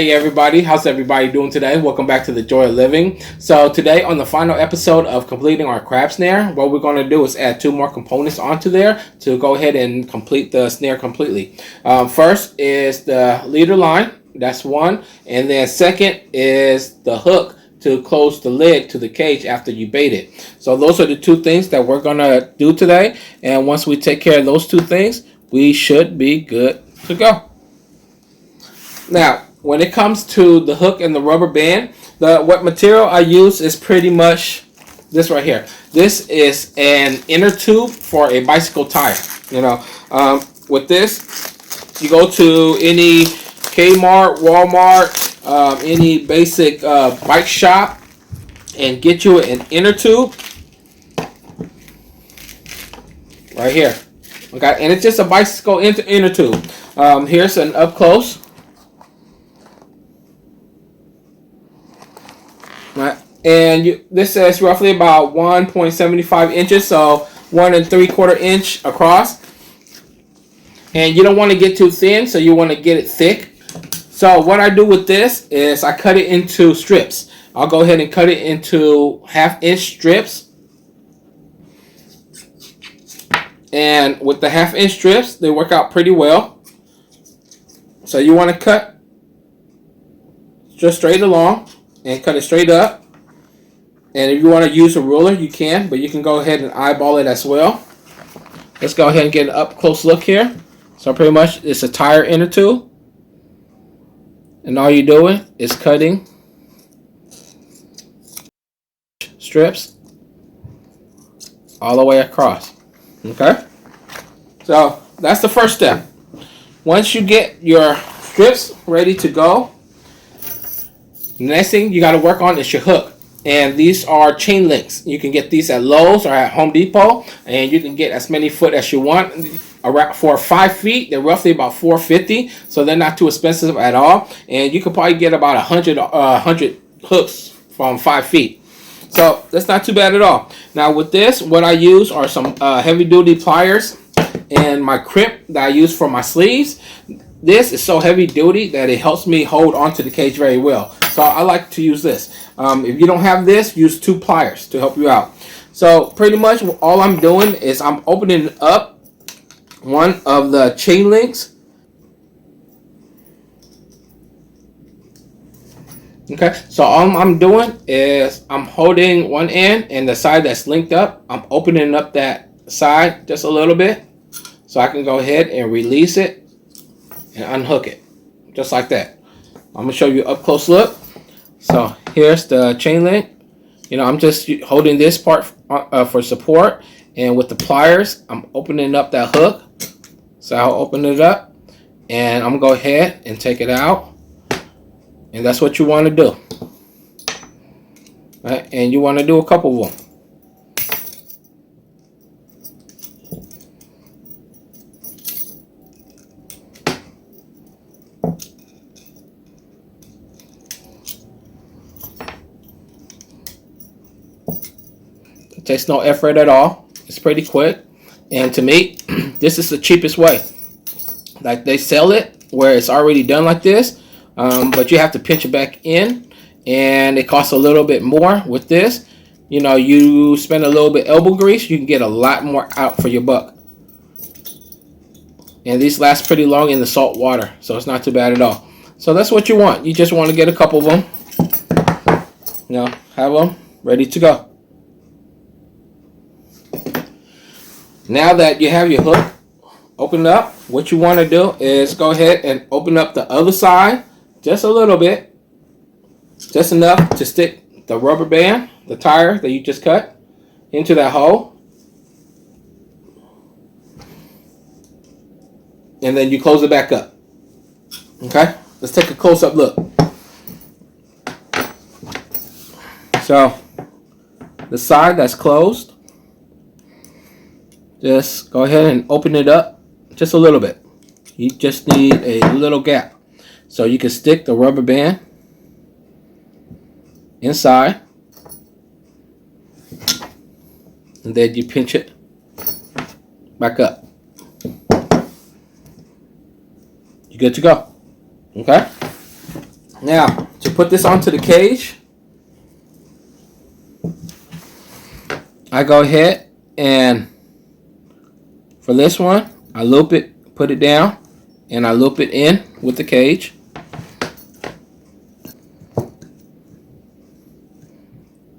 Hey everybody, how's everybody doing today? Welcome back to The Joy of Living. So today on the final episode of completing our crab snare, what we're going to do is add 2 more components onto there to go ahead and complete the snare completely. First is the leader line, that's one, and then second is the hook to close the lid to the cage after you bait it. So those are the 2 things that we're going to do today, and once we take care of those 2 things, we should be good to go. Now, when it comes to the hook and the rubber band, what material I use is pretty much this right here. This is an inner tube for a bicycle tire. With this, you go to any Kmart, Walmart, any basic bike shop, and get you an inner tube right here. Okay, and it's just a bicycle inner tube. Here's an up close. Right. And this is roughly about 1.75 inches, so 1 3/4 inch across. And you don't want to get too thin, so you want to get it thick. So what I do with this is I cut it into strips. I'll go ahead and cut it into 1/2 inch strips. And with the 1/2 inch strips, they work out pretty well. So you want to cut just straight along and cut it straight up. And if you want to use a ruler, you can, but you can go ahead and eyeball it as well. Let's go ahead and get an up close look here. So pretty much it's a tire inner tube, and all you're doing is cutting strips all the way across. Okay, so that's the first step. Once you get your strips ready to go, the next thing you got to work on is your hook. And these are chain links. You can get these at Lowe's or at Home Depot, and you can get as many foot as you want. For 5 feet, they're roughly about $4.50, so they're not too expensive at all. And you could probably get about 100 hooks from 5 feet. So that's not too bad at all. Now with this, what I use are some heavy duty pliers and my crimp that I use for my sleeves. This is so heavy duty that it helps me hold onto the cage very well. So I like to use this. If you don't have this, use 2 pliers to help you out. So pretty much all I'm doing is I'm opening up one of the chain links. Okay, so all I'm doing is I'm holding one end, and the side that's linked up, I'm opening up that side just a little bit so I can go ahead and release it and unhook it just like that. I'm gonna show you up close look. So here's the chain link. I'm just holding this part for support, and with the pliers I'm opening up that hook. So I'll open it up, and I'm gonna go ahead and take it out, and that's what you want to do. Right? And you want to do a couple of them. It takes no effort at all. It's pretty quick, and to me this is the cheapest way. Like, they sell it where it's already done like this, but you have to pinch it back in, and it costs a little bit more. With this, you spend a little bit elbow grease, you can get a lot more out for your buck. And these last pretty long in the salt water, so it's not too bad at all. So that's what you want. You just want to get a couple of them, have them ready to go. Now that you have your hook opened up, what you want to do is go ahead and open up the other side just a little bit, just enough to stick the rubber band, the tire that you just cut, into that hole. And then you close it back up. Okay, let's take a close-up look. So the side that's closed, just go ahead and open it up just a little bit. You just need a little gap so you can stick the rubber band inside, and then you pinch it back up. You're good to go. Okay? Now, to put this onto the cage, I go ahead and for this one, I loop it, put it down, and I loop it in with the cage.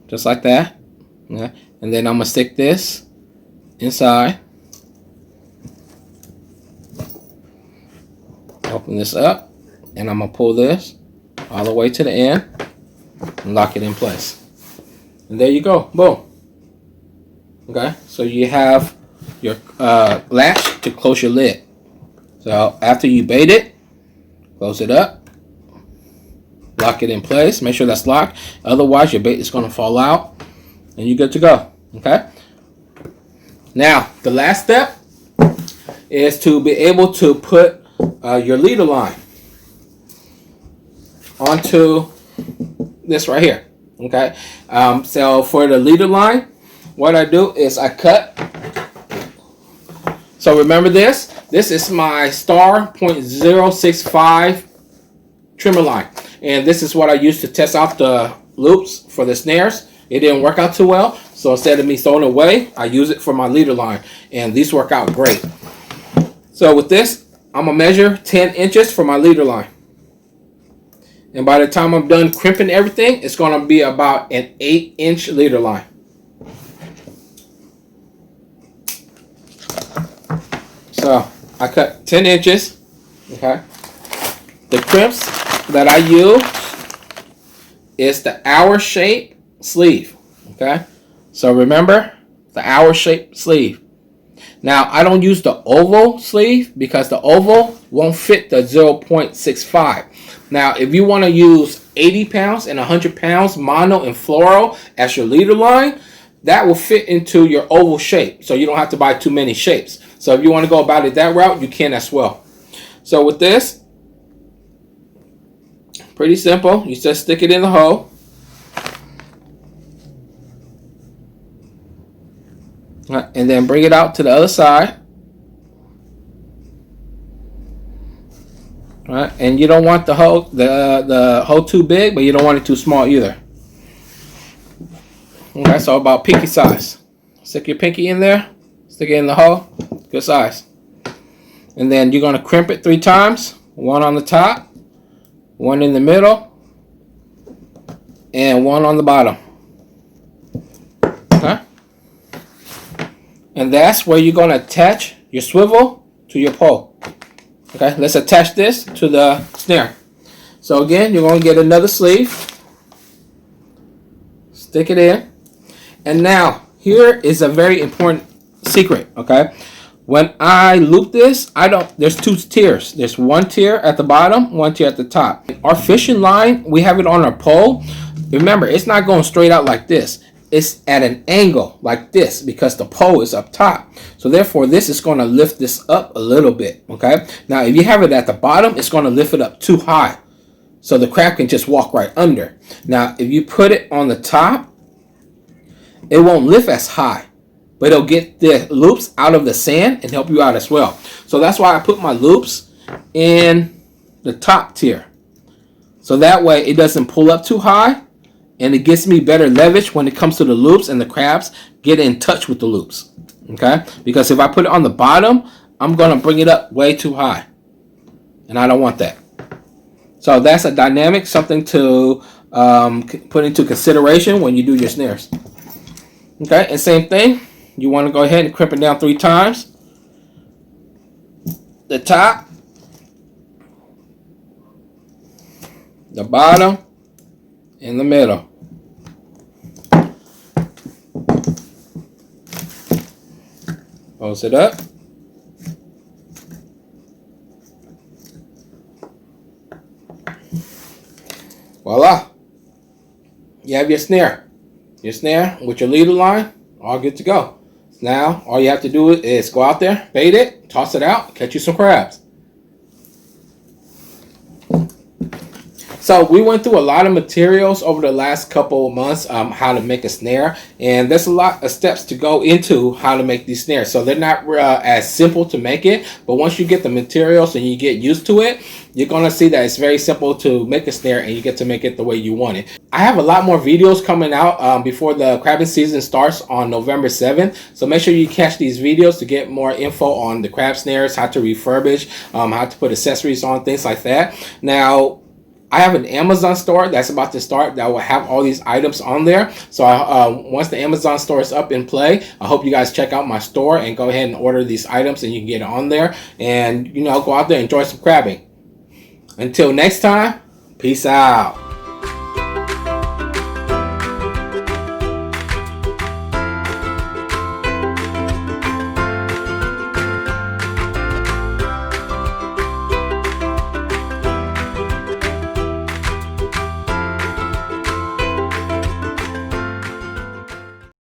Just like that. Yeah. And then I'm going to stick this inside. Open this up, and I'm going to pull this all the way to the end and lock it in place. And there you go. Boom. Okay, so you have your latch to close your lid. So after you bait it, close it up, lock it in place, make sure that's locked. Otherwise, your bait is going to fall out, and you're good to go. Okay. Now, the last step is to be able to put your leader line onto this right here. Okay. So for the leader line, what I do is I cut. So remember this. This is my star .065 trimmer line. And this is what I used to test out the loops for the snares. It didn't work out too well. So instead of me throwing it away, I use it for my leader line. And these work out great. So with this, I'm going to measure 10 inches for my leader line. And by the time I'm done crimping everything, it's going to be about an 8-inch leader line. So I cut 10 inches. Okay. The crimps that I use is the hour shape sleeve. Okay. So remember the hour shape sleeve. Now I don't use the oval sleeve because the oval won't fit the 0.65. Now if you want to use 80 pounds and 100 pounds mono and floral as your leader line, that will fit into your oval shape. So you don't have to buy too many shapes. So if you want to go about it that route, you can as well. So with this, pretty simple. You just stick it in the hole. And then bring it out to the other side. Right, and you don't want the hole too big, but you don't want it too small either. Okay, so about pinky size. Stick your pinky in there. Stick it in the hole. Good size. And then you're going to crimp it 3 times. 1 on the top, 1 in the middle, and 1 on the bottom. Okay? And that's where you're going to attach your swivel to your pole. Okay, let's attach this to the snare. So again, you're going to get another sleeve. Stick it in. And now, here is a very important secret, okay? When I loop this, there's 2 tiers. There's 1 tier at the bottom, 1 tier at the top. Our fishing line, we have it on our pole. Remember, it's not going straight out like this. It's at an angle like this because the pole is up top. So therefore, this is going to lift this up a little bit, okay? Now, if you have it at the bottom, it's going to lift it up too high. So the crab can just walk right under. Now, if you put it on the top, it won't lift as high, but it'll get the loops out of the sand and help you out as well. So that's why I put my loops in the top tier. So that way it doesn't pull up too high and it gives me better leverage when it comes to the loops and the crabs get in touch with the loops. Okay? Because if I put it on the bottom, I'm going to bring it up way too high. And I don't want that. So that's a dynamic, something to put into consideration when you do your snares. Okay, and same thing. You want to go ahead and crimp it down 3 times. The top, the bottom, and the middle. Close it up. Voila. You have your snare. Your snare with your leader line, all good to go. Now, all you have to do is go out there, bait it, toss it out, catch you some crabs. So we went through a lot of materials over the last couple of months, how to make a snare, and there's a lot of steps to go into how to make these snares. So they're not as simple to make it, but once you get the materials and you get used to it, you're gonna see that it's very simple to make a snare, and you get to make it the way you want it. I have a lot more videos coming out before the crabbing season starts on November 7th, so make sure you catch these videos to get more info on the crab snares, how to refurbish, how to put accessories on, things like that. Now, I have an Amazon store that's about to start that will have all these items on there. So once the Amazon store is up in play, I hope you guys check out my store and go ahead and order these items, and you can get it on there, and go out there and enjoy some crabbing. Until next time, peace out.